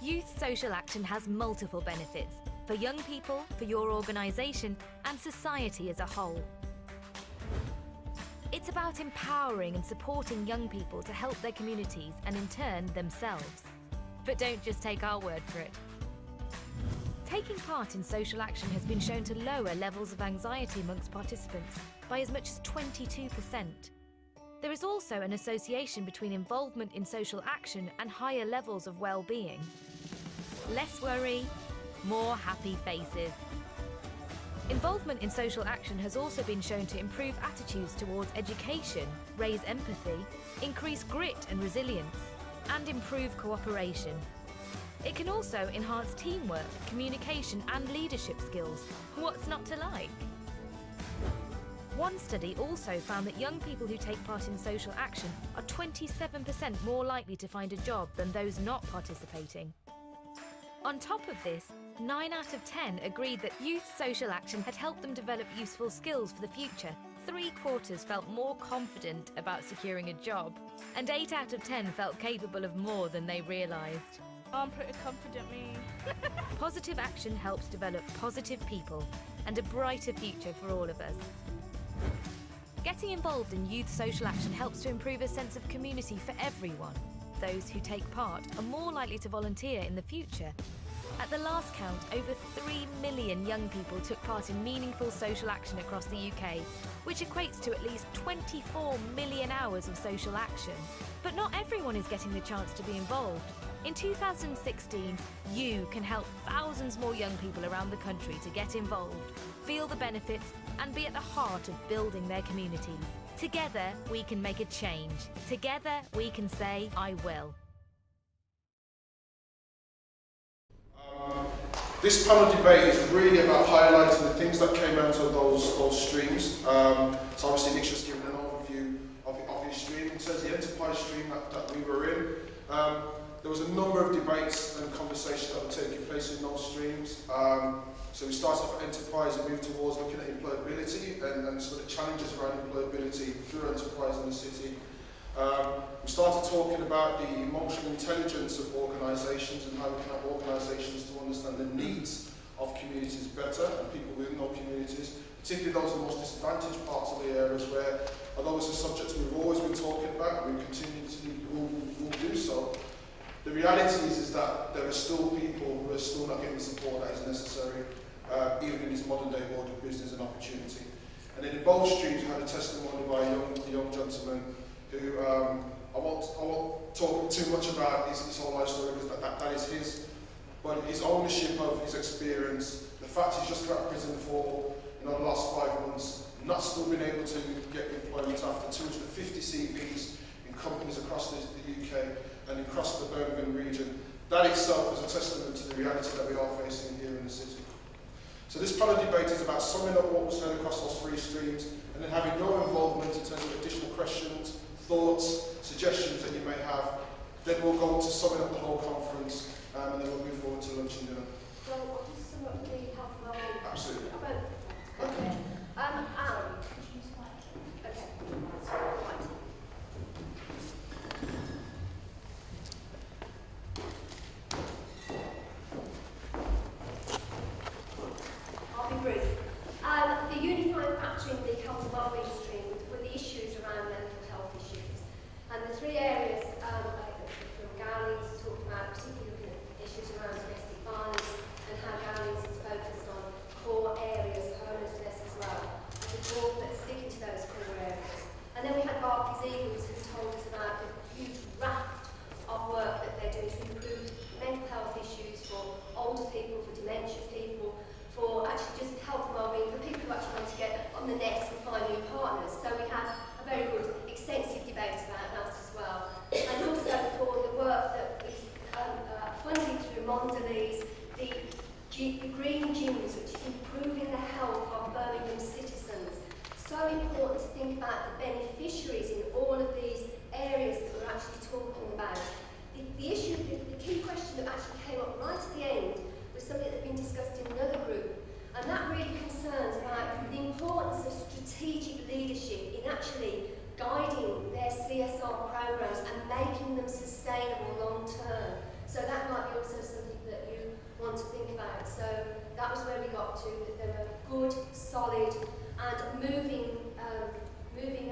Youth social action has multiple benefits for young people, for your organisation, and society as a whole. It's about empowering and supporting young people to help their communities and in turn themselves. But don't just take our word for it. Taking part in social action has been shown to lower levels of anxiety amongst participants by as much as 22%. There is also an association between involvement in social action and higher levels of well-being. Less worry, more happy faces. Involvement in social action has also been shown to improve attitudes towards education, raise empathy, increase grit and resilience, and improve cooperation. It can also enhance teamwork, communication and leadership skills. What's not to like? One study also found that young people who take part in social action are 27% more likely to find a job than those not participating. On top of this, 9 out of 10 agreed that youth social action had helped them develop useful skills for the future. 3/4 felt more confident about securing a job, and 8 out of 10 felt capable of more than they realised. I'm pretty confident, me. Positive action helps develop positive people and a brighter future for all of us. Getting involved in youth social action helps to improve a sense of community for everyone. Those who take part are more likely to volunteer in the future. At the last count, over 3 million young people took part in meaningful social action across the UK, which equates to at least 24 million hours of social action. But not everyone is getting the chance to be involved. In 2016, you can help thousands more young people around the country to get involved, feel the benefits, and be at the heart of building their communities. Together, we can make a change. Together, we can say, I will. This panel debate is really about highlighting the things that came out of those streams. So obviously Nick's just given an overview of his stream. In terms of the enterprise stream that we were in, there was a number of debates and conversations that were taking place in those streams. So we started off at enterprise and moved towards looking at employability and sort of challenges around employability through enterprise in the city. We started talking about the emotional intelligence of organisations and how we can have organisations to understand the needs of communities better and people within those communities, particularly those in the most disadvantaged parts of the areas where, although it's a subject we've always been talking about, we continue to will do so. The reality is that there are still people who are still not getting the support that is necessary, even in this modern day world of business and opportunity. And then in both streams, we had a testimony by a young gentleman who I won't talk too much about his whole life story because that is his, but his ownership of his experience, the fact he's just got out of prison for the last 5 months, not still been able to get employment after 250 CVs in companies across the UK and across the Birmingham region. That itself is a testament to the reality that we are facing here in the city. So this panel debate is about summing up what was said across those 3 streams and then having your involvement in terms of additional questions, thoughts, suggestions that you may have. Then we'll go on to summing up the whole conference and then we'll move forward to lunch and dinner. So I'll just sum up the health and wellbeing. Absolutely. Okay. Anne. Okay. Right. I'll be brief. The unifying factor in the health and wellbeing stream were the issues around mental health issues. And the 3 areas from Gowlings talked about, particularly looking at issues around domestic violence and how Gowlings is focused on core areas, homelessness,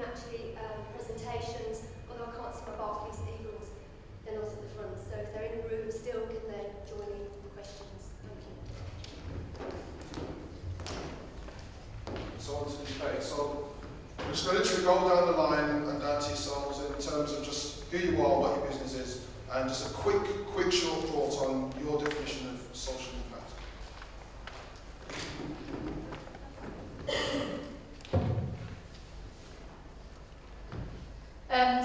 actually presentations, although I can't see my Barclays Eagles, they're not at the front. So if they're in the room still, can they join in the questions? Thank you. So on to the debate. So we're just going to literally go down the line and down to yourselves in terms of just who you are, what your business is, and just a quick short thought on your definition of social impact.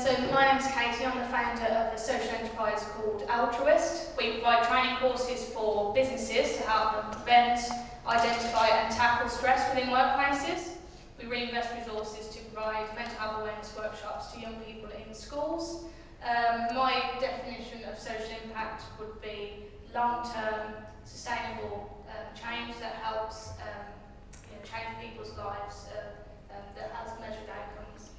So my name's Katie, I'm the founder of a social enterprise called Altruist. We provide training courses for businesses to help them prevent, identify and tackle stress within workplaces. We reinvest resources to provide mental health awareness workshops to young people in schools. My definition of social impact would be long-term, sustainable change that helps change people's lives, that has measured outcomes.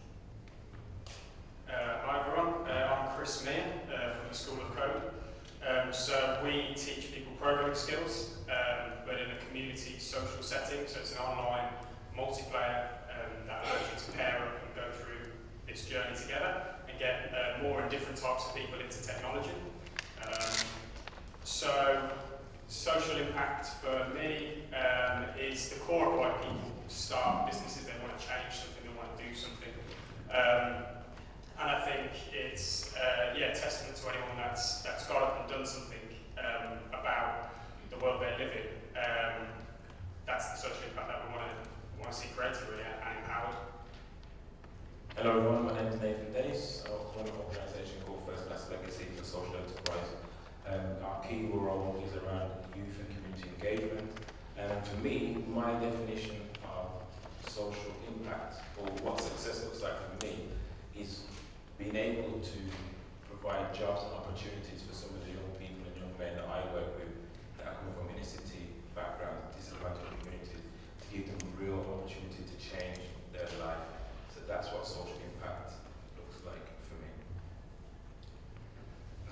Hi everyone, I'm Chris Mear from the School of Code. So we teach people programming skills, but in a community social setting, so it's an online multiplayer that allows you to pair up and go through this journey together and get more and different types of people into technology. So social impact for me is the core of why people start businesses. They want to change something, they want to do something. And I think it's testament to anyone that's got up and done something about the world they live in. That's the social impact that we want to see created really and empowered. Hello everyone, my name is Nathan Dennis. I run an organisation called First Class Legacy for Social Enterprise. Our key role is around youth and community engagement. And for me, my definition of social impact, or what success looks like for me, is being able to provide jobs and opportunities for some of the young people and young men that I work with that are coming from inner city backgrounds, disadvantaged communities, to give them real opportunity to change their life. So that's what social impact looks like for me.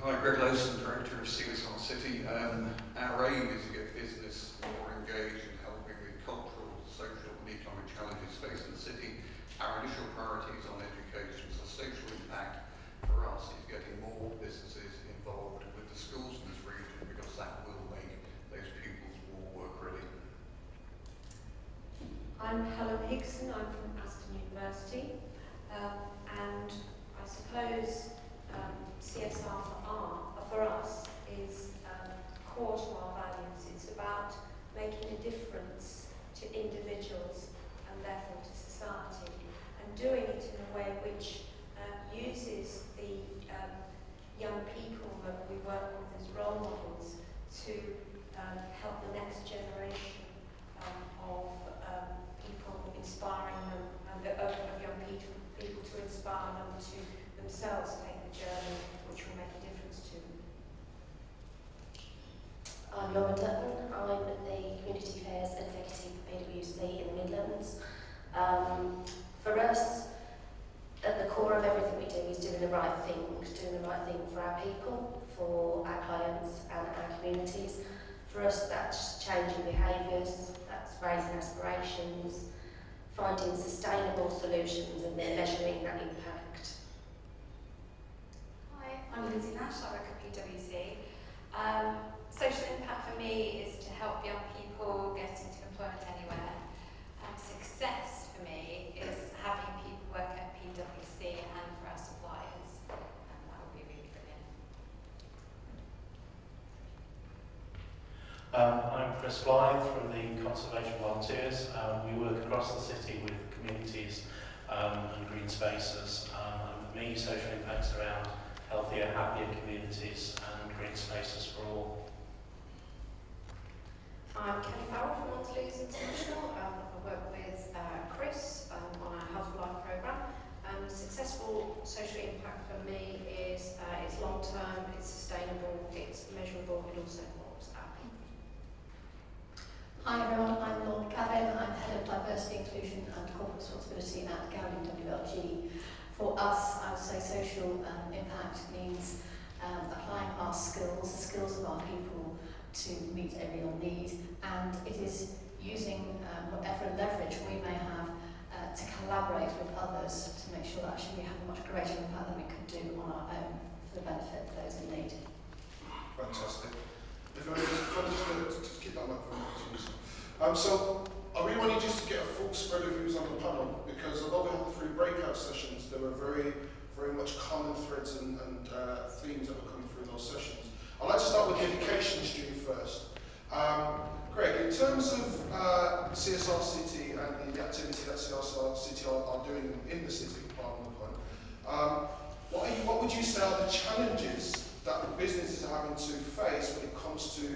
Hi, Greg Lowson, Director of CSR City. Our aim is to get business more engaged in helping with cultural, social and economic challenges facing the city. Our initial priorities on education, so social impact for us is getting more businesses involved with the schools in this region because that will make those pupils more work ready. I'm Helen Higson, I'm from Aston University, and I suppose CSR for us is core to our values. It's about making a difference to individuals and therefore to society, and doing it in a way which uses the young people that we work with as role models to help the next generation of people, inspiring them, and of young people to inspire them to themselves take the journey which will make a difference to them. I'm Laura Dutton. I'm the Community Affairs Executive for PwC in the Midlands. For us, at the core of everything we do is doing the right thing for our people, for our clients and our communities. For us, that's changing behaviours, that's raising aspirations, finding sustainable solutions and then measuring that impact. Hi, I'm Lindsay Nash, I work at PwC. Social impact for me is to help young people get into employment anywhere. Success for me is having people work at PwC and for our suppliers, and that would be really brilliant. I'm Chris Blythe from the Conservation Volunteers. We work across the city with communities and green spaces. And for me, social impacts around healthier, happier communities and green spaces for all. I'm Kelly Farrell from Mondelez International. I work with Chris on our Health Life programme. Successful social impact for me is it's long-term, it's sustainable, it's measurable, it also involves our people. Hi everyone, I'm Lauren Gavin. I'm Head of Diversity, Inclusion and Corporate Responsibility at Gowling WLG. For us, I would say social impact means applying our skills, the skills of our people, to meet a real need, and it is using whatever leverage we may have to collaborate with others to make sure that actually we have a much greater impact than we could do on our own for the benefit of those in need. Fantastic. If I just keep that microphone, please. So I really want you just to get a full spread of views on the panel, because although we had the 3 breakout sessions, there were very much common threads and themes that were coming through those sessions. I'd like to start with the education stream first. Greg, in terms of CSR City and the activity that CSR City are doing in the city, what would you say are the challenges that the businesses are having to face when it comes to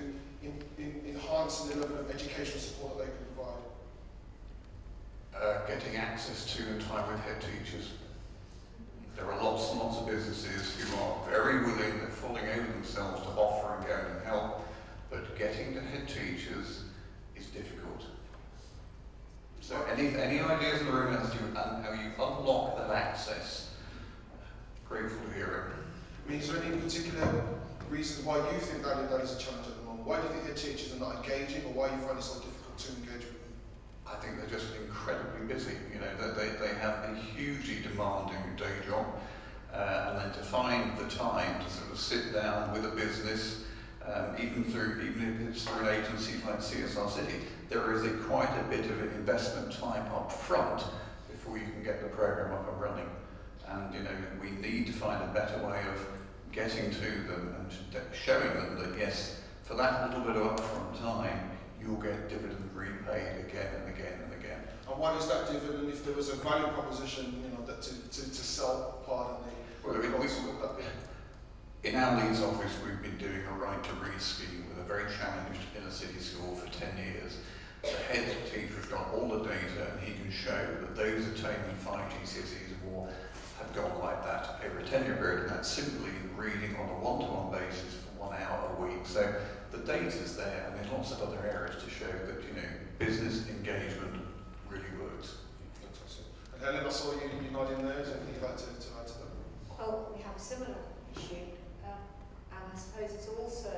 enhancing the level of educational support that they can provide? Getting access to and time with head teachers. There are lots and lots of businesses who are very willing, they're falling over themselves to offer and go and help, but getting to head teachers is difficult. So any ideas in the room as to how you unlock that access? Grateful to hear it. I mean, is there any particular reason why you think that is a challenge at the moment? Why do you think head teachers are not engaging, or why you find it so difficult to engage with them? I think they're just incredibly busy. You know, they have a hugely demanding day job, and then to find the time to sort of sit down with a business, even if it's through an agency like CSR City, there is quite a bit of an investment time up front before you can get the program up and running. And you know, we need to find a better way of getting to them and showing them that yes, for that little bit of upfront time, you'll get dividend repaid again and again and again. And what is that dividend if there was a value proposition, you know, that to sell part of the... Well, in our Leeds office, we've been doing a right to read scheme with a very challenged inner city school for 10 years. The head teacher has got all the data, and he can show that those attaining 5 GCSEs or more have gone like that over a 10-year period, and that's simply reading on a one-to-one basis for 1 hour a week. So the data's there, and there's lots of other areas to show that, you know, business engagement really works. Fantastic. And Helen, I saw you nodding there. Is there anything you'd like to add to that? Well, we have a similar issue, and I suppose it's also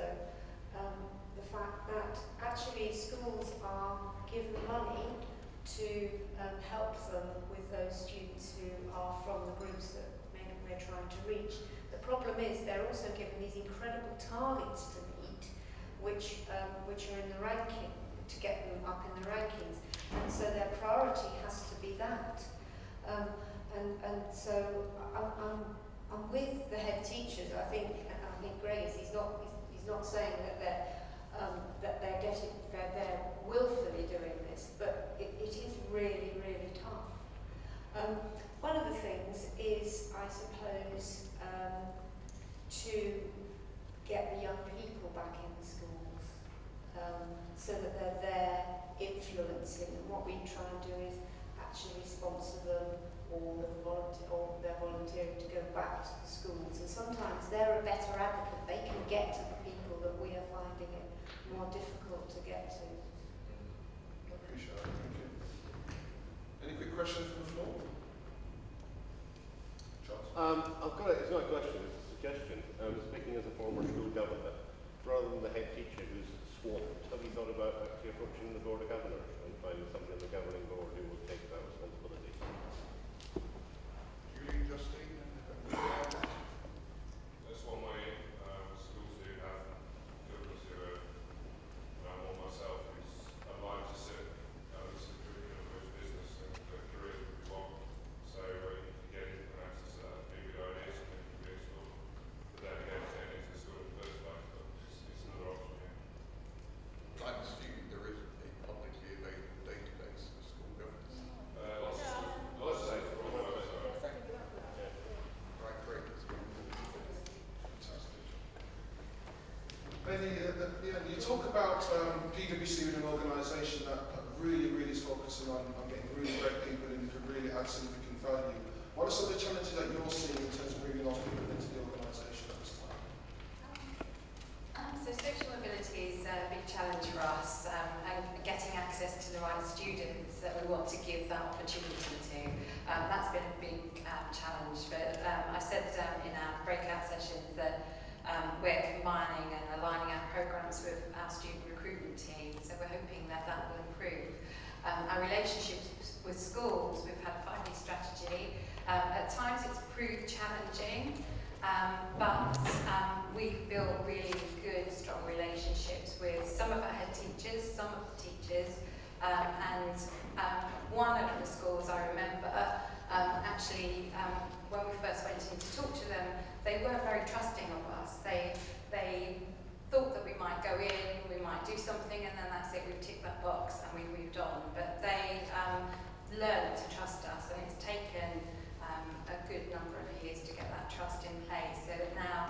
the fact that actually schools are given money to help them with those students who are from the groups that maybe we're trying to reach. The problem is they're also given these incredible targets to meet, which are in the ranking, to get them up in the rankings, and so their priority has to be that. And so I'm with the head teachers. I think Greg is. He's not saying that they're willfully doing this, but it is really, really tough. One of the things is, I suppose, to get the young people back in the schools, so that they're there influencing. And what we try and do is actually sponsor them, or they're volunteering to go back to the schools. And sometimes they're a better advocate. They can get to the people that we are finding it more difficult to get to. I appreciate that. Thank you. Any quick questions from the floor? Charles? It's not a question, it's a suggestion. Speaking as a former school governor, rather than the head teacher who's swamped, have you thought about actually approaching the Board of Governors and finding somebody on the governing board who will take that responsibility? Julie, Justine, that's one way. Schools do have pupils who are or myself who's alive to sit this is curriculum with business and careers that we want. So if you get access to that, it'd be a good idea. Something could be explored. But then again, getting into the school in the first place, but it's another option. Yeah. I'm assuming there is a publicly available database for school governance. Lots of data on the website. Right, great. Fantastic. You talk about PwC being an organisation that really is focusing on getting really great people in who really add significant value. What are some of the challenges that you're seeing in terms of bringing those people into the organisation at this time? So social mobility is a big challenge for us, and getting access to the right students that we want to give that opportunity to. That's been a big challenge, but I said in our breakout sessions that we're combining and aligning our programs with our student recruitment team, so we're hoping that will improve. Our relationships with schools. We've had a 5-year strategy. At times it's proved challenging, but we've built really good, strong relationships with some of our head teachers, some of the teachers, and one of the schools I remember, actually, when we first went in to talk to them, they weren't very trusting of us. They thought that we might go in, we might do something, and then that's it, we've ticked that box and we moved on. But they learned to trust us, and it's taken a good number of years to get that trust in place, so that now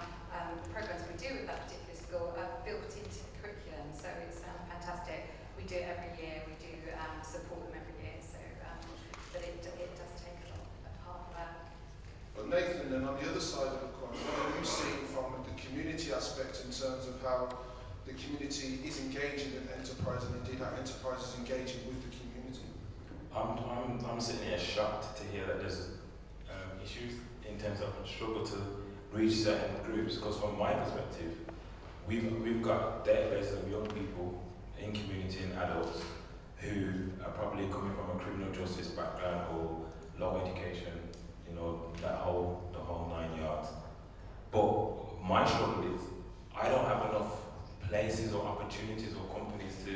the programs we do with that particular school are built into the curriculum, so it's fantastic. We do it every year, we do support them every year, so but it does take a lot of hard work. But Nathan, then on the other side of the coin, what are you seeing from the community aspect in terms of how the community is engaging in enterprise, and indeed how enterprise is engaging with the community? I'm sitting here shocked to hear that there's issues in terms of struggle to reach certain groups, because from my perspective, we've got databases of young people in community and adults who are probably coming from a criminal justice background or low education, you know, the whole 9 yards. But my struggle is I don't have enough places or opportunities or companies to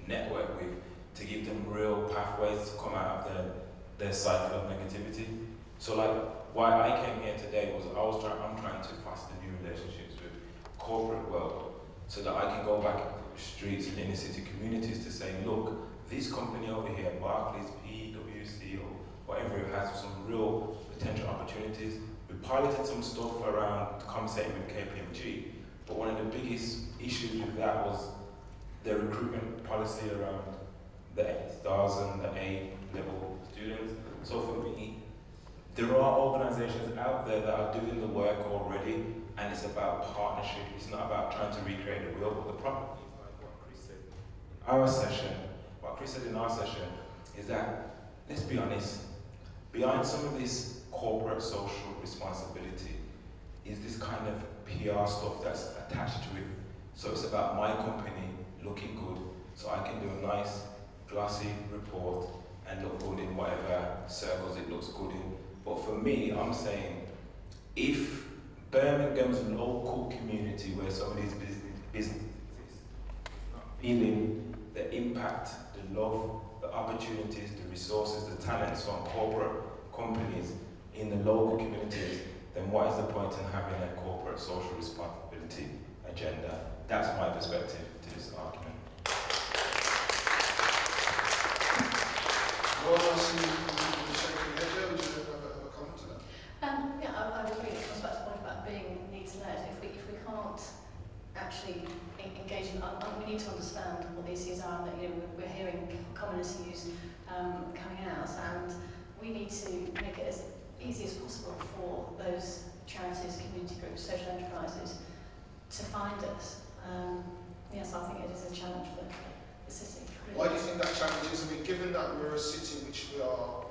network with to give them real pathways to come out of their cycle of negativity. So like why I came here today was I'm trying to foster new relationships with corporate world so that I can go back into the streets and inner city communities to say, look, this company over here, Barclays, PwC or whatever, it has some real potential opportunities. We piloted some stuff around conversating with KPMG, but one of the biggest issues with that was their recruitment policy around the A stars and the A level students. So for me, there are organizations out there that are doing the work already, and it's about partnership. It's not about trying to recreate the wheel, but the problem is like what Chris said in our session is that, let's be honest, behind some of this corporate social responsibility is this kind of PR stuff that's attached to it. So it's about my company looking good, so I can do a nice glossy report and look good in whatever circles it looks good in. But for me, I'm saying, if Birmingham's local community, where some of these businesses are not feeling the impact, the love, the opportunities, the resources, the talents from corporate companies in the local communities, then what is the point in having a corporate social responsibility agenda? That's my perspective to this argument. Well, I see you shaking your head there. Would you have a comment to that? Yeah, I would agree. It comes back to the point about being needs-led. If we can't actually engage in, we need to understand what the issues are, and that, you know, we're hearing common issues coming out, and we need to make it as easy as possible for those charities, community groups, social enterprises to find us. Yes, I think it is a challenge for the city. Why do you think that challenge is? I mean, given that we're a city which we are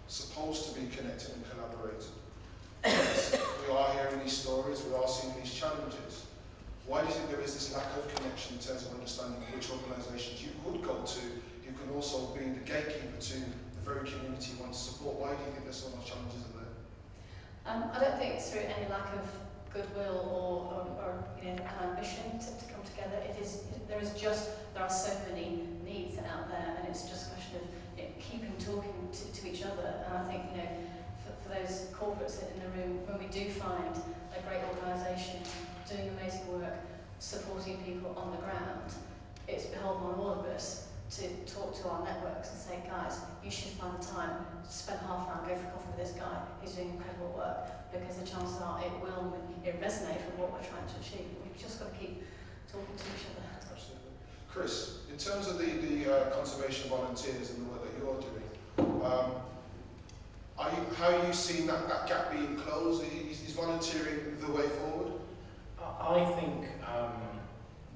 supposed to be connected and collaborating, we are hearing these stories, we are seeing these challenges. Why do you think there is this lack of connection in terms of understanding which organisations you could go to, who can also be the gatekeeper to the very community you want to support? Why do you think there's so much challenges in there? I don't think it's through any lack of goodwill or you know, an ambition to come together. There are so many needs out there, and it's just a question of, you know, keeping talking to each other. And I think, you know, for those corporates in the room, when we do find a great organisation doing amazing work, supporting people on the ground, it's beholden on all of us to talk to our networks and say, guys, you should find the time to spend half an hour, go for coffee with this guy who's doing incredible work, because the chances are it will resonate with what we're trying to achieve. We've just got to keep talking to each other. Absolutely. Chris, in terms of the conservation volunteers and the work that you're doing, how are you seeing that gap being closed? Is volunteering the way forward? I think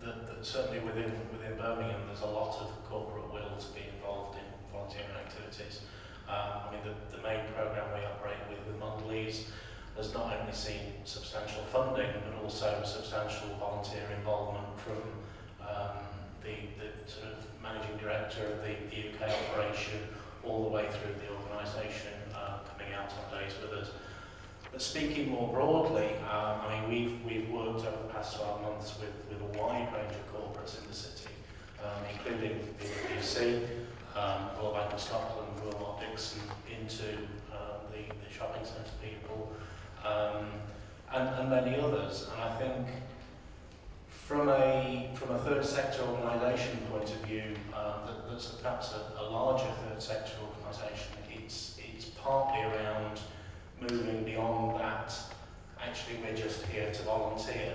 that certainly within Birmingham there's a lot of corporate will to be involved in volunteering activities. I mean, the main programme we operate with Mondelez has not only seen substantial funding but also substantial volunteer involvement from the sort of managing director of the UK operation all the way through the organisation, coming out on days with us. But speaking more broadly, I mean, we've worked over the past 12 months with a wide range of corporates in the city, including BWC, Royal Bank of Scotland, Royal Optics, and into the shopping centre people, and many others. And I think from a third sector organisation point of view, that's perhaps a larger third sector organisation, it's partly around moving beyond that, actually we're just here to volunteer,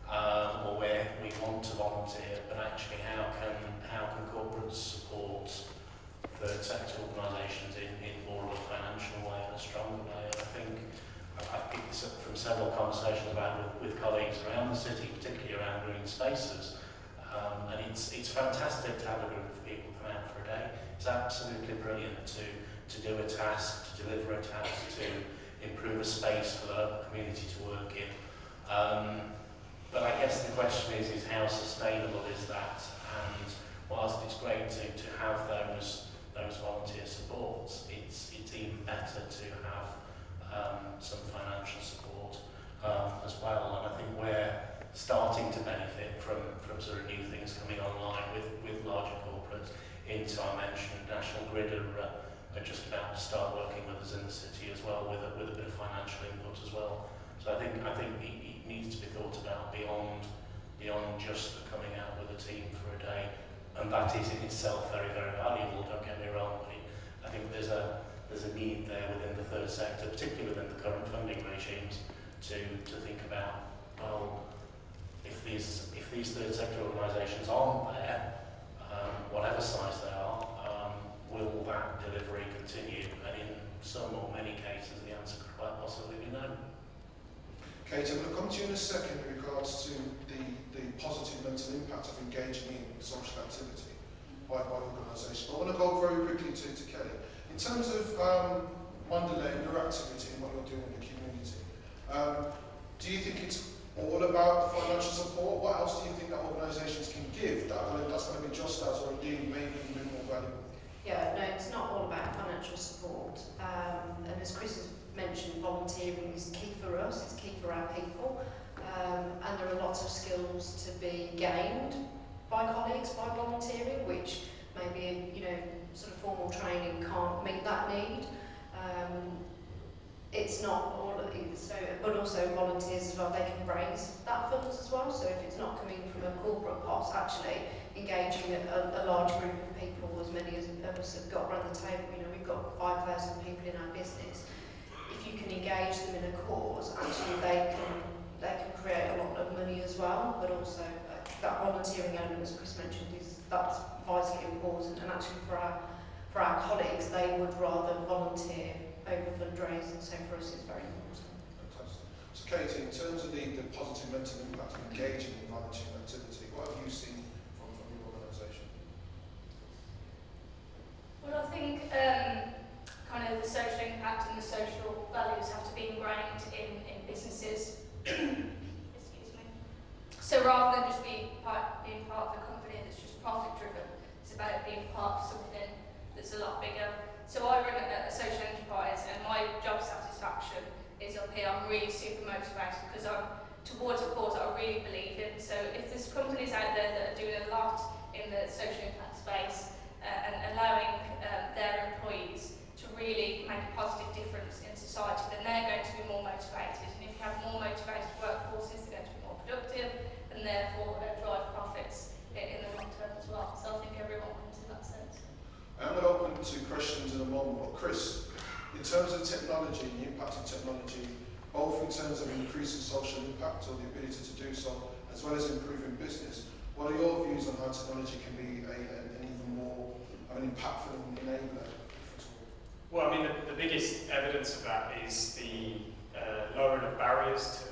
or where we want to volunteer, but actually how can corporates support third sector organisations in more of a financial way and a stronger way. And I think I've picked this up from several conversations about with colleagues around the city, particularly around green spaces, and it's fantastic to have a group of people come out for a day. It's absolutely brilliant to do a task, to deliver a task, to improve a space for the local community to work in. But I guess the question is how sustainable is that? And whilst it's great to have those volunteer supports, it's even better to have some financial support as well. And I think we're starting to benefit from sort of new things coming online with larger corporates. Into I mentioned National Grid are just about to start working with us in the city as well, with a bit of financial input as well. So I think it needs to be thought about beyond just the coming out with a team for a day, and that is in itself very, very valuable. Don't get me wrong, but I think there's a need there within the third sector, particularly within the current funding regimes, to think about, well, if these third sector organisations aren't there, whatever size they are, will that delivery continue? And in some or many cases, the answer could quite possibly be no. Kate, I'm going to come to you in a second in regards to the positive mental impact of engaging in social activity by organisations. I want to go very quickly to Kelly. In terms of Mandalay and your activity and what you're doing in the community, do you think it's all about the financial support? What else do you think that organisations can give that's going to be just as, or indeed maybe even more valuable? Yeah, no, it's not all about financial support. And as Chris has mentioned, volunteering is key for us, it's key for our people. And there are lots of skills to be gained by colleagues by volunteering, which maybe, sort of formal training can't meet that need. It's not all, so, but also volunteers as well, they can raise that funds as well. So if it's not coming from a corporate pot, actually engaging a large group of people, as many as us have got around the table, we've got 5,000 people in our business. If you can engage them in a cause, actually they can create a lot of money as well, but also that volunteering element, as Chris mentioned, that's vitally important. And actually for our colleagues, they would rather volunteer over fundraising, so for us it's very important. Fantastic. So Katie, in terms of the positive mental impact of engaging in volunteering activity, what have you seen from your organisation? Well, I think kind of the social impact and the social values have to be ingrained in businesses. Excuse me. So rather than just being part of a company that's just profit driven, it's about being part of something that's a lot bigger. So I run a social enterprise, and my job satisfaction is up here. I'm really super motivated because I'm towards a cause that I really believe in. So if there's companies out there that are doing a lot in the social impact space and allowing their employees to really make a positive difference in society, then they're going to be more motivated. And if you have more motivated workforces, they're going to be more productive and therefore drive profits in the long term as well. So I think everyone wins in that sense. I'm going to open to questions in a moment, but Chris, in terms of technology and the impact of technology, both in terms of increasing social impact or the ability to do so, as well as improving business, what are your views on how technology can be an even more of an impactful enabler? Well, I mean, the biggest evidence of that is the lowering of barriers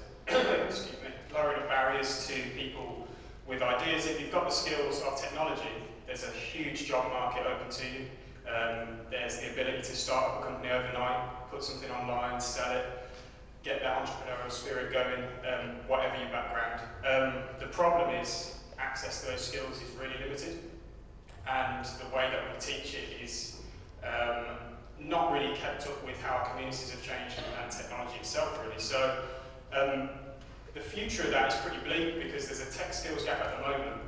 to people with ideas. If you've got the skills of technology, there's a huge job market open to you. There's the ability to start up a company overnight, put something online, sell it, get that entrepreneurial spirit going, whatever your background. The problem is access to those skills is really limited, and the way that we teach it is not really kept up with how communities have changed and technology itself, really. So the future of that is pretty bleak because there's a tech skills gap at the moment,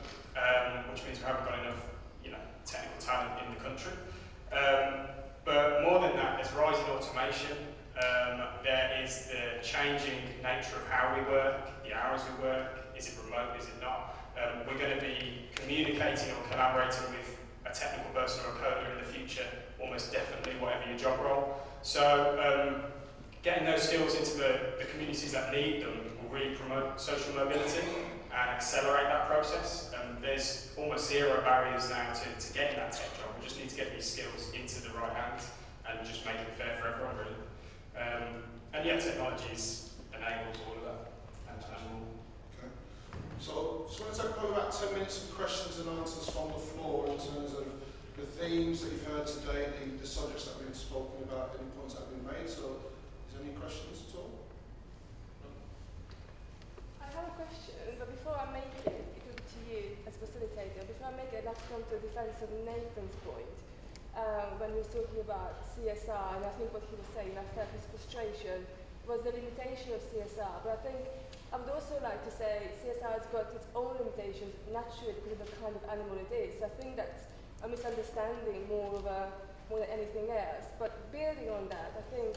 which means we haven't got enough, technical talent in the country. But more than that, there's rising automation. There is the changing nature of how we work, the hours we work. Is it remote? Is it not? We're going to be communicating or collaborating with a technical person or a coder in the future, almost definitely, whatever your job role. So getting those skills into the communities that need them will really promote social mobility and accelerate that process. There's almost zero barriers now to getting that tech job. We just need to get these skills into the right hands and just make it fair for everyone, really. And yeah, technology enables all of that. Okay. So I want to take probably about 10 minutes for questions and answers from the floor in terms of the themes that you've heard today, the subjects that have been spoken about, any points that have been made. So is there any questions at all? I have a question, but before I make it will be to you as facilitator. Before I make it, I'd like to come to the defense of Nathan's point. When he was talking about CSR, and I think what he was saying, I felt his frustration, was the limitation of CSR. But I think I would also like to say CSR has got its own limitations naturally because of the kind of animal it is. So I think that's a misunderstanding more than anything else. But building on that, I think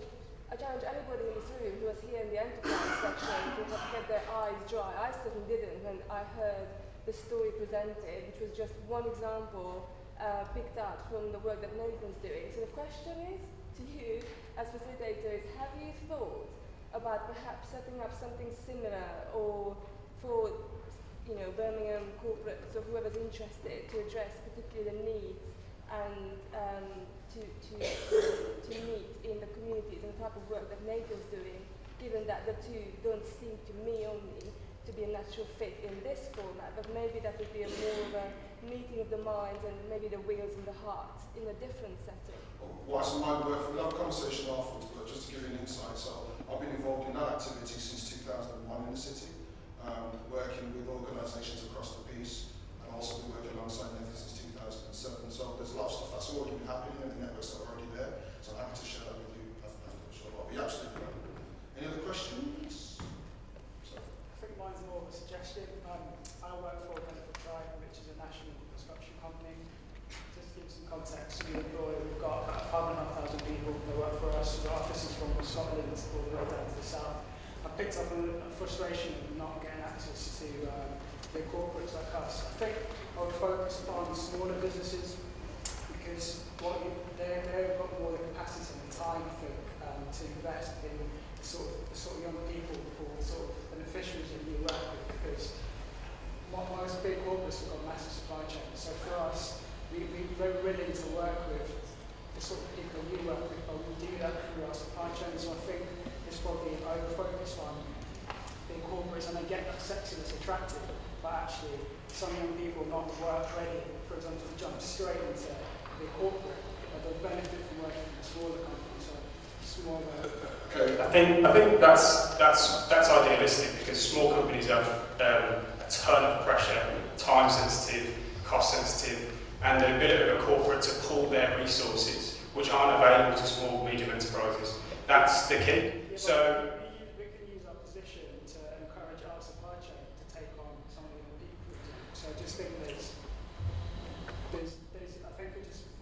I challenge anybody in this room who was here in the enterprise section to have kept their eyes dry. I certainly didn't when I heard the story presented, which was just one example picked out from the work that Nathan's doing. So the question is to you as facilitators, have you thought about perhaps setting up something similar or for Birmingham corporates or whoever's interested to address particular needs and to meet in the communities and the type of work that Nathan's doing, given that the two don't seem to me only to be a natural fit in this format, but maybe that would be a more of a meeting of the minds and maybe the wheels and the hearts in a different setting. Whilst my work, we'll have a conversation afterwards, but just to give you an insight, so I've been involved in that activity since 2001 in the city, working with organisations across the piece, and also been working alongside Nathan since 2007. So there's a lot of stuff that's already been happening and the networks that are already there. So I'm happy to share that with you after the show. I'll be absolutely right. Any other questions? I think mine's more of a suggestion. I work for Benefit Tribe, which is a national construction company. Just to give some context, we've got about 5,500 people that work for us. Our office is from Scotland all the way down to the south. I picked up a frustration of not getting access to big corporates like us. I think I would focus upon smaller businesses because they've got more the capacity and the time, I think, to invest in the sort of young people or the sort of beneficiaries that you work with, because most big corporates have got massive supply chains. So for us, we're very willing to work with the sort of people you work with, but we do that through our supply chain. So I think it's probably over-focused on big corporates, and they get that sexy, that's attractive, but actually some young people not work ready, for example, to jump straight into big corporate, but they'll benefit from working in a smaller company. So smaller. Okay. I think that's idealistic because small companies have a ton of pressure, time sensitive, cost sensitive, and they're a bit of a corporate to pull their resources, which aren't available to small, medium enterprises. That's the key. Yeah, so we can use our position to encourage our supply chain to take on some of the young people, for example. So I just think I think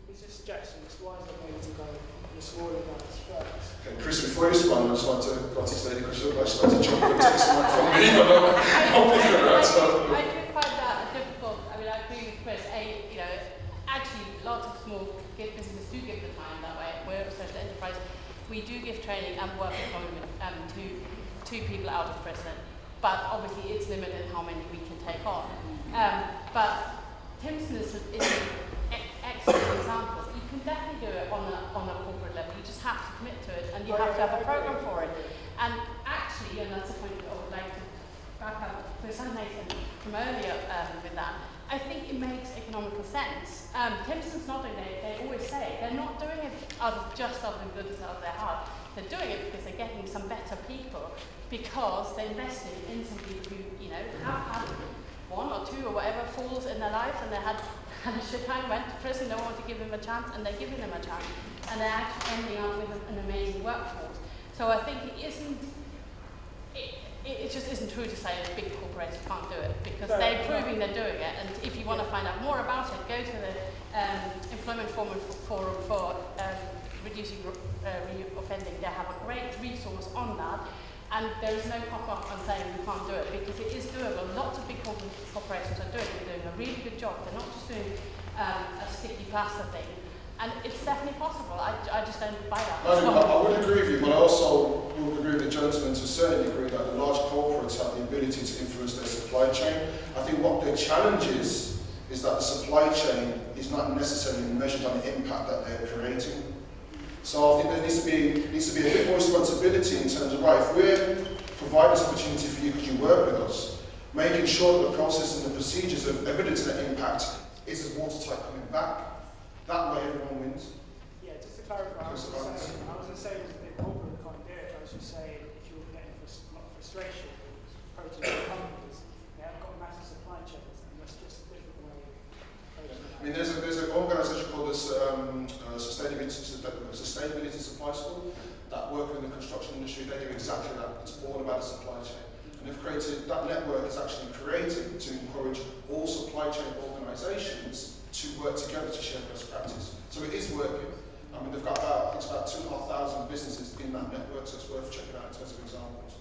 it's a suggestion. It's wise that maybe to go the smaller guys first. Okay, Chris, before you respond, I just want to go to the question. I just want to jump and take some from me, but I'll pick it right. I do find that difficult. I mean, I agree with Chris. Actually, lots of small businesses do give the time that way. We're a social enterprise. We do give training and work employment to two people out of prison, but obviously it's limited how many we can take on. But Timson is an excellent example. You can definitely do it on a corporate level. You just have to commit to it, and you have to have a program for it. And actually, and that's the point I would like to back up Chris and Nathan from earlier with that, I think it makes economical sense. Timson's not doing it, they always say, they're not doing it just out of the goodness of their heart. They're doing it because they're getting some better people, because they're investing in some people who, have had one or two or whatever falls in their life, and they had and they kind of went to prison, no one to give them a chance, and they're giving them a chance, and they're actually ending up with an amazing workforce. So I think it just isn't true to say that big corporations can't do it, because they're proving they're doing it. And if you want to find out more about it, go to the Employment Forum for Reducing Offending. They have a great resource on that, and there is no pop-up on saying you can't do it, because it is doable. Lots of big corporations are doing it. They're doing a really good job. They're not just doing a sticky plaster thing. And it's definitely possible. I just don't buy that. I would agree with you, but I also would agree with the gentleman to a certain degree that the large corporates have the ability to influence their supply chain. I think what their challenge is that the supply chain is not necessarily measured on the impact that they're creating. So I think there needs to be a bit more responsibility in terms of, right, if we're providing this opportunity for you because you work with us, making sure that the process and the procedures of evidencing that impact is as watertight coming back. That way everyone wins. Yeah, just to clarify, I wasn't saying that the corporate can't do it. I was just saying if you're getting frustration with approaching the companies, they have got massive supply chains, and that's just a different way of approaching it. I mean, there's an organisation called the Sustainability Supply School that work in the construction industry. They do exactly that. It's all about the supply chain. And they've created, that network is actually created to encourage all supply chain organisations to work together to share best practice. So it is working. I mean, they've got about 2,500 businesses in that network, so it's worth checking out in terms of examples.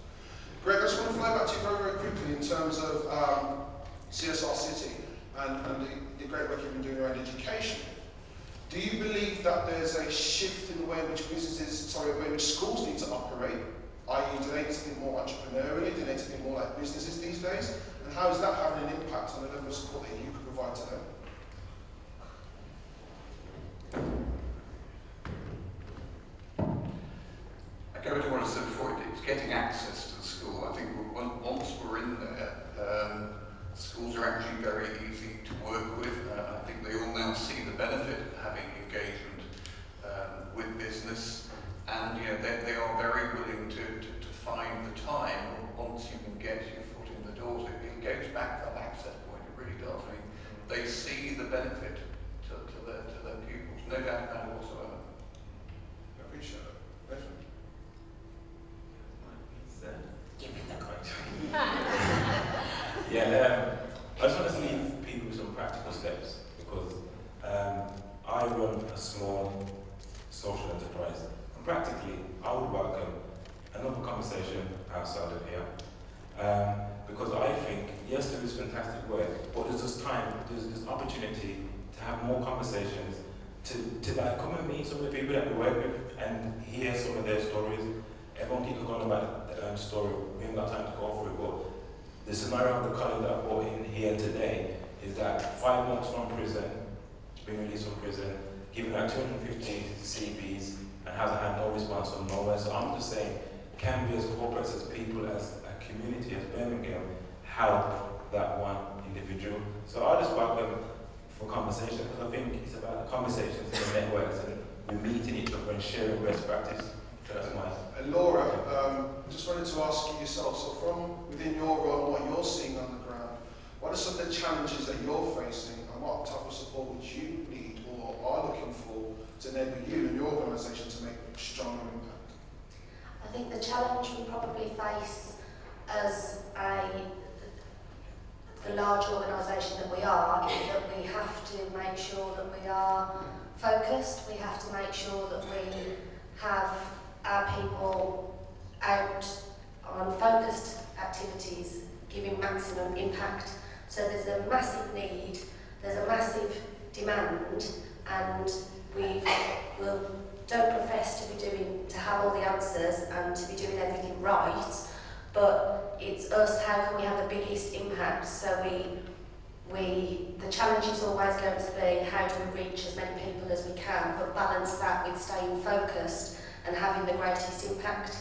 Greg, I just want to fly back to you very, very quickly in terms of CSR City and the great work you've been doing around education. Do you believe that there's a shift in the way in which schools need to operate? I.e., do they need to think more entrepreneurially? Do they need to think more like businesses these days? And how is that having an impact on the level of support that you could provide to them? I go to what I said before, it's getting access to the school. I think once we're in there, schools are actually very easy to work with. I think they all now see the benefit of having engagement with business, and they are very willing to find the time once you can get your foot in the doors. It goes back to that access point, it really does. I mean, they see the benefit to their pupils, no doubt about it whatsoever. I appreciate that. Definitely. Give me that Yeah, I just want to leave people with some practical steps, because I run a small social enterprise, and practically I would welcome another conversation outside of here, because I think, yes, there is fantastic work, but there's this time, there's opportunity to have more conversations, to like come and meet some of the people that we work with and hear some of their stories. Everyone keeps going about the story, we haven't got time to go through it, but the scenario of the colleague that I brought in here today is that 5 months from prison, being released from prison, giving out 250 CPs and hasn't had no response from nowhere. So I'm just saying, can we as corporates, as people, as a community, as Birmingham, help that one individual? So I just welcome for conversation, because I think it's about the conversations and the networks and we're meeting each other and sharing best practice. That's mine. And Laura, just wanted to ask you yourself, so from within your role and what you're seeing on the ground, what are some of the challenges that you're facing and what type of support would you need or are looking for to enable you and your organisation to make a stronger impact? I think the challenge we probably face as the large organisation that we are is that we have to make sure that we are focused, we have to make sure that we have our people out on focused activities, giving maximum impact. So there's a massive need, there's a massive demand, and we don't profess to have all the answers and to be doing everything right, but it's us, how can we have the biggest impact? So the challenge is always going to be how do we reach as many people as we can, but balance that with staying focused and having the greatest impact.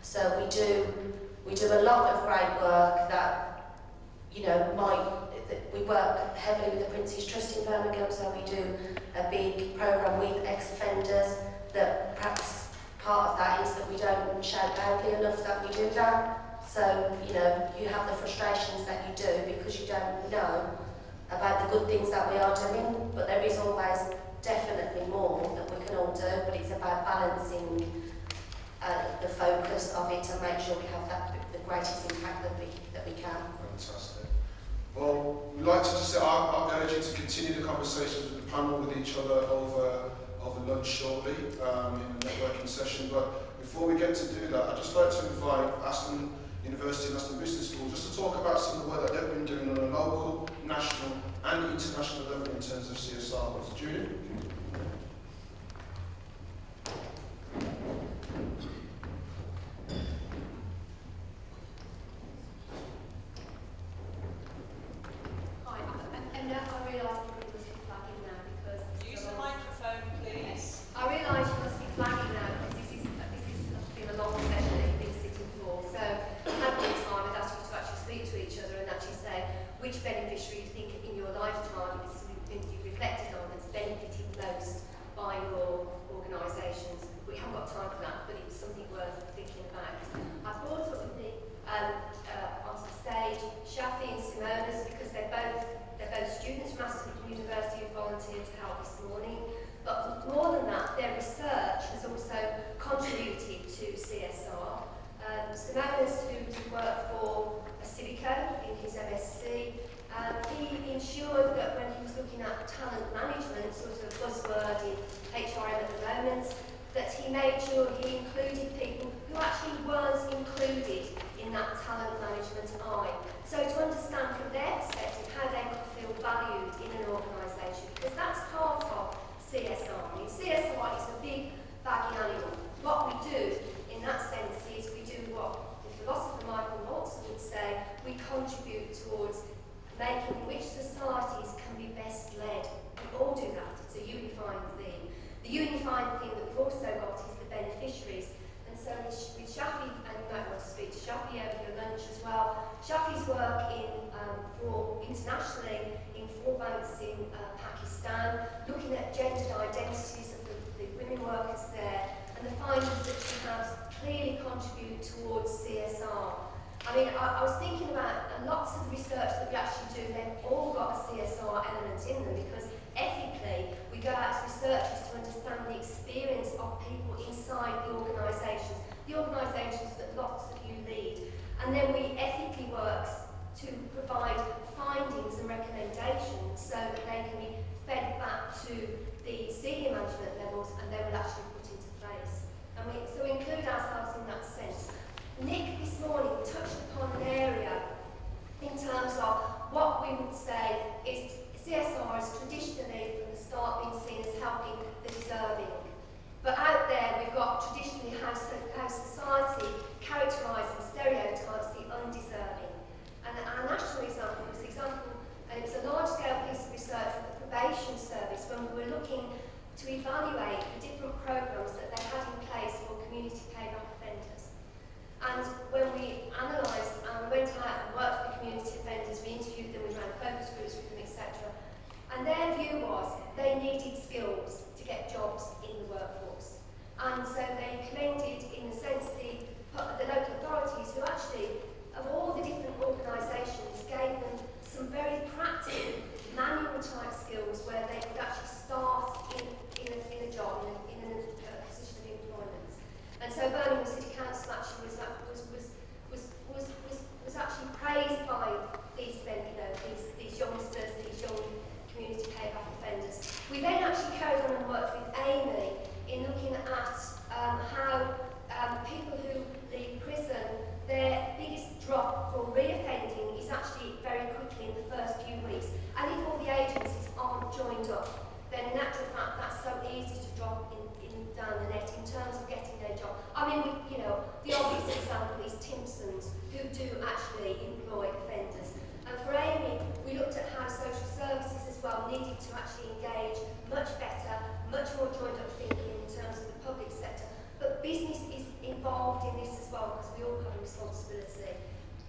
So we do a lot of great work that, we work heavily with the Prince's Trust in Birmingham, so we do a big programme with ex-offenders that perhaps part of that is that we don't shout loudly enough that we do that. So, you have the frustrations that you do because you don't know about the good things that we are doing, but there is always definitely more that we can all do, but it's about balancing the focus of it and make sure we have the greatest impact that we can. Fantastic. Well, we'd like to just urge you to continue the conversations with the panel with each other over lunch shortly in a networking session. But before we get to do that, I'd just like to invite Aston University and Aston Business School just to talk about some of the work that they've been doing on a local, national and international level in terms of CSR. Julia? Which beneficiary you think in your lifetime is something you've reflected on that's benefited most by your organisations? We haven't got time for that, but it's something worth thinking about. I've brought up with me onto the stage Shafi and Simonas because they're both students from Aston University who volunteered to help this morning. But more than that, their research has also contributed to CSR. Simonas, who worked for Civico in his MSc, he ensured that when he was looking at talent management, sort of buzzword in HRM at the moment, that he made sure he included people who actually weren't included in that talent management eye. So to understand from their perspective how they could feel valued in an organisation, because that's part of CSR. I mean, CSR is a big baggy animal. What we do in that sense is we do what the philosopher Michael Morton would say, we contribute towards making which societies can be best led. We all do that. It's a unifying theme. The unifying theme that we've also got is the beneficiaries. And so with Shafi, and you might want to speak to Shafi over your lunch as well, Shafi's work internationally in 4 banks in Pakistan, looking at gendered identities of the women workers there, and the findings that she has clearly contribute towards CSR. I mean, I was thinking about lots of the research that we actually do, they've all got a CSR element in them because ethically we go out to researchers to understand the experience of people inside the organisations that lots of you lead. And then we ethically work to provide findings and recommendations so that they can be fed back to the senior management levels and they will actually put into place. And so we include ourselves in that sense. Nick this morning touched upon an area in terms of what we would say is CSR has traditionally from the start been seen as helping the deserving. But out there we've got traditionally how society characterises and stereotypes the undeserving. And our national example was and it was a large-scale piece of research with the probation service when we were looking to evaluate the different programmes that they had in place for community payback offenders. And when we analysed and we went out and worked with community offenders, we interviewed them, we ran focus groups with them, etc. And their view was they needed skills to get jobs in the workforce. And so they commended, in a sense, the local authorities who actually, of all the different organisations, gave them some very practical manual type skills where they could actually start in a job, in a position of employment. And so Birmingham City Council actually was actually praised by these youngsters, these young community payback offenders. We then actually carried on and worked with Amy in looking at how people who leave prison, their biggest drop for reoffending is actually very quickly in the first few weeks. And if all the agencies aren't joined up, then in actual fact that's so easy to drop down the net in terms of getting their job. I mean, the obvious example is Timpsons, who do actually employ offenders. And for Amy, we looked at how social services as well needed to actually engage much better, much more joined up thinking in terms of the public sector. But business is involved in this as well because we all have a responsibility.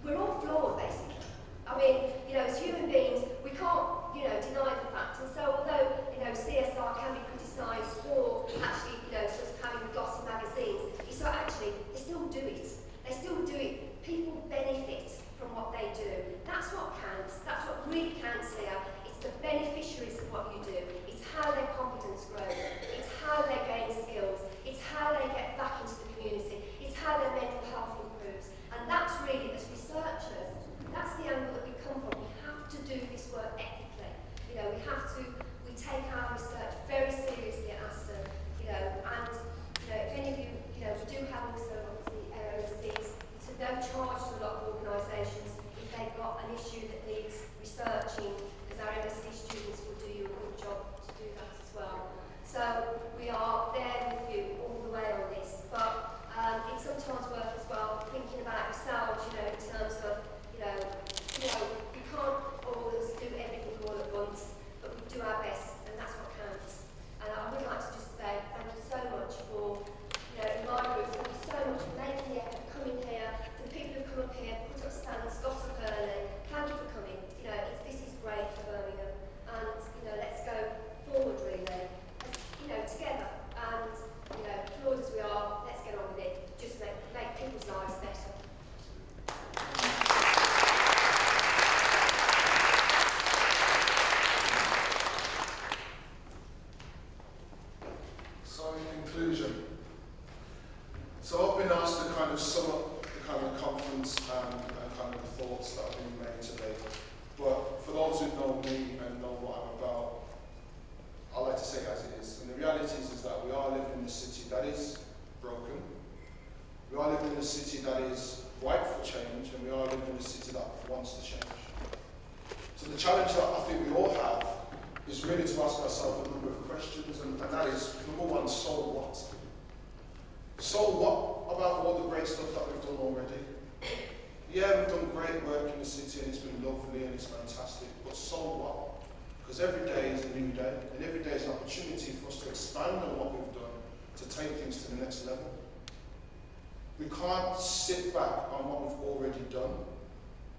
We're all flawed, basically. I mean, as human beings, we can't, deny the fact. And so although, CSR can be criticised for actually, sort of having glossy magazines, it's not actually, they still do it. They still do it. People benefit from what they do. That's what counts. That's what really counts here. It's researching, because our MSc students will do you a good job to do that as well. So we are there with you all the way on this, but it's sometimes worth as well thinking about yourselves, you know, in terms of, you can't always do everything all at once, but we do our best, and that's what counts. And I would like to just say thank you so much for, in my group, thank you so much for making the effort, coming here, to the people who come up here, put up stands, got up early, thank you for coming. This is great for Birmingham, and, let's go forward really, together, and, flawed as we are, let's get on with it, just make people's lives better. So in conclusion, so I've been asked to kind of sum up the kind of conference and kind of the thoughts that have been made today. But for those who know me and know what I'm about, I like to say it as it is. And the reality is that we are living in a city that is broken. We are living in a city that is ripe for change, and we are living in a city that wants to change. So the challenge that I think we all have is really to ask ourselves a number of questions, and that is, number one, so what? So what about all the great stuff that we've done already? Yeah, we've done great work in the city, and it's been lovely, and it's fantastic, but so what? Because every day is a new day, and every day is an opportunity for us to expand on what we've done, to take things to the next level. We can't sit back on what we've already done.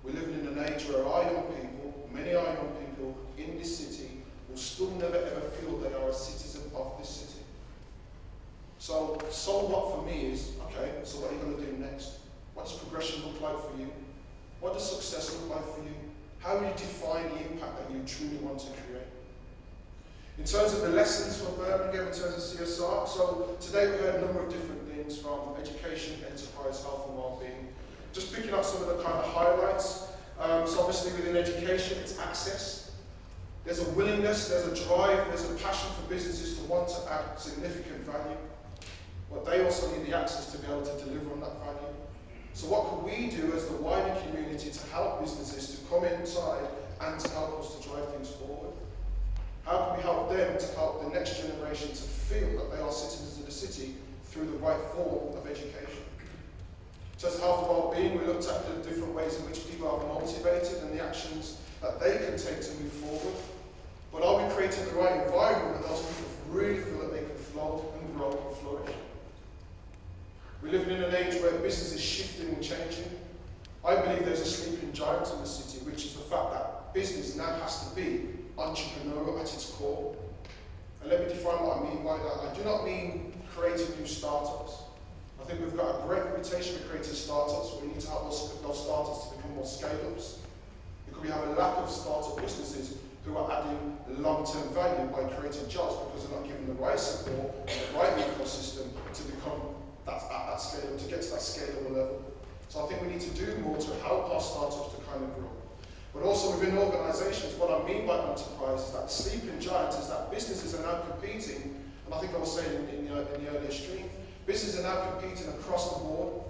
We're living in an age where our young people, many of our young people in this city, will still never ever feel they are a citizen of this city. So what for me is, okay, so what are you going to do next? What does progression look like for you? What does success look like for you? How do you define the impact that you truly want to create? In terms of the lessons for Birmingham, in terms of CSR, so today we heard a number of different things from education, enterprise, health and well-being. Just picking up some of the kind of highlights. So obviously within education, it's access. There's a willingness, there's a drive, there's a passion for businesses to want to add significant value. But they also need the access to be able to deliver on that value. So what can we do as the wider community to help businesses to come inside and to help us to drive things forward? How can we help them to help the next generation to feel that they are citizens of the city through the right form of education? In terms of health and well-being, we looked at the different ways in which people are motivated and the actions that they can take to move forward. But are we creating the right environment that those people really feel that they can flow and grow and flourish? We're living in an age where business is shifting and changing. I believe there's a sleeping giant in the city, which is the fact that business now has to be entrepreneurial at its core. And let me define what I mean by that. I do not mean creating new startups. I think we've got a great reputation for creating startups, but we need to help those startups to become more scale-ups. Because we have a lack of startup businesses who are adding long-term value by creating jobs because they're not given the right support and the right ecosystem to become at that scale, to get to that scalable level. So I think we need to do more to help our startups to kind of grow. But also within organisations, what I mean by enterprise is that the sleeping giant is that businesses are now competing, and I think I was saying in the earlier stream, businesses are now competing across the board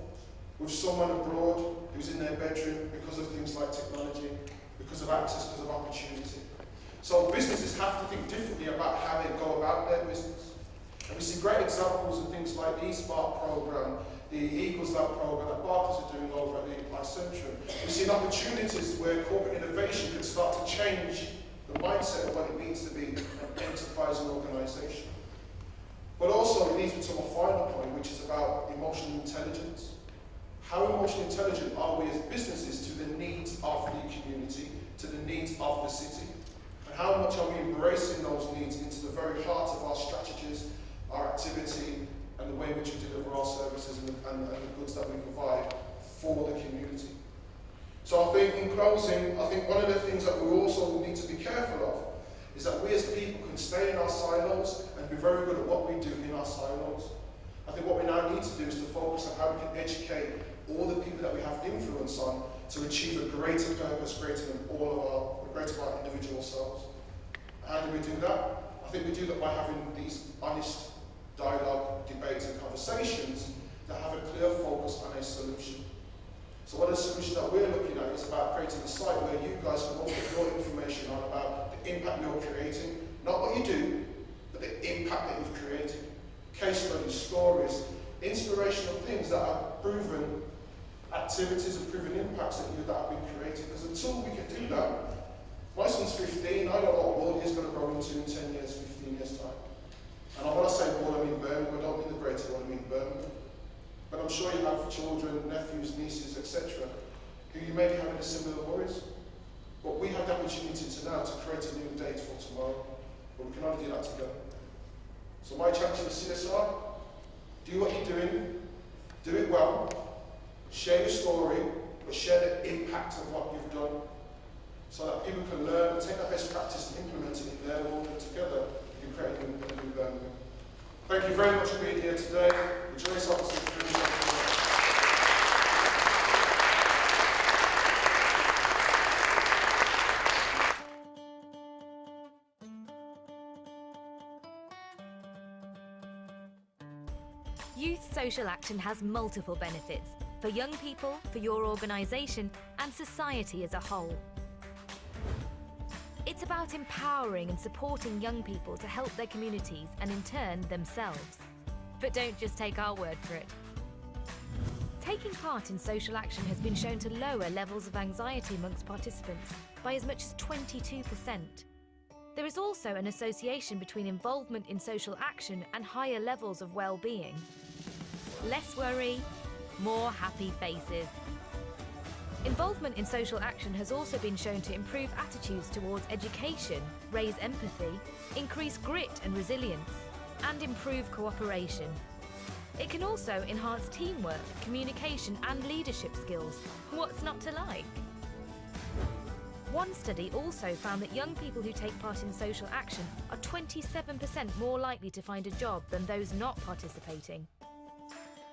with someone abroad who's in their bedroom because of things like technology, because of access, because of opportunity. So businesses have to think differently about how they go about their business. And we see great examples of things like the eSpark program, the Eagles Lab program that Barclays are doing over at the Centrum. We see opportunities where corporate innovation can start to change the mindset of what it means to be an enterprising organisation. But also it leads me to my final point, which is about emotional intelligence. How emotionally intelligent are we as businesses to the needs of the community, to the needs of the city? And how much are we embracing those needs into the very heart of our strategies, our activity, and the way in which we deliver our services and the goods that we provide for the community. So I think in closing, I think one of the things that we also need to be careful of is that we as people can stay in our silos and be very good at what we do in our silos. I think what we now need to do is to focus on how we can educate all the people that we have influence on to achieve a greater purpose, greater than greater than our individual selves. How do we do that? I think we do that by having these honest dialogue, debates and conversations that have a clear focus on a solution. So what a solution that we're looking at is about creating a site where you guys can open your you're creating. Not what you do, but the impact that you've created. Case studies, stories, inspirational things that are proven activities and proven impacts that have been created. Because until we can do that, my son's 15, I don't know what world he's going to grow into in 10 years, 15 years time. And when I say world, I mean Birmingham, I don't mean the greater world, I mean Birmingham. But I'm sure you have children, nephews, nieces, etc., who you may be having similar worries. But we have the opportunity to now to create a new date for tomorrow. But we can only do that together. So my challenge to the CSR, do what you're doing, do it well, share your story, but share the impact of what you've done, so that people can learn and take that best practice and implement it in their world, and together we can create a new Birmingham. Thank you very much for being here today. Enjoy yourselves. Youth social action has multiple benefits for young people, for your organisation, and society as a whole. It's about empowering and supporting young people to help their communities and in turn themselves. But don't just take our word for it. Taking part in social action has been shown to lower levels of anxiety amongst participants by as much as 22%. There is also an association between involvement in social action and higher levels of well-being. Less worry, more happy faces. Involvement in social action has also been shown to improve attitudes towards education, raise empathy, increase grit and resilience, and improve cooperation. It can also enhance teamwork, communication, and leadership skills. What's not to like? One study also found that young people who take part in social action are 27% more likely to find a job than those not participating.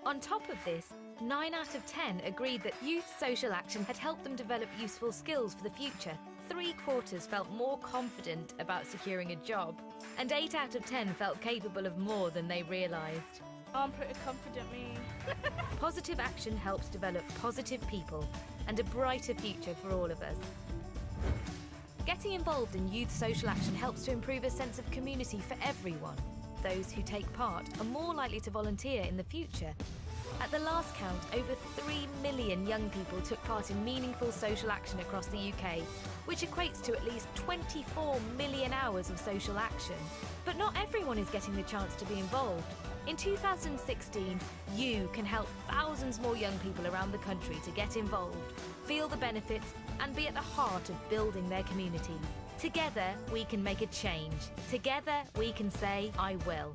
On top of this, 9 out of 10 agreed that youth social action had helped them develop useful skills for the future. 3/4 felt more confident about securing a job, and 8 out of 10 felt capable of more than they realised. I'm pretty confident, me. Positive action helps develop positive people and a brighter future for all of us. Getting involved in youth social action helps to improve a sense of community for everyone. Those who take part are more likely to volunteer in the future. At the last count, over 3 million young people took part in meaningful social action across the UK, which equates to at least 24 million hours of social action. But not everyone is getting the chance to be involved. In 2016, you can help thousands more young people around the country to get involved, feel the benefits, and be at the heart of building their communities. Together, we can make a change. Together, we can say, I will.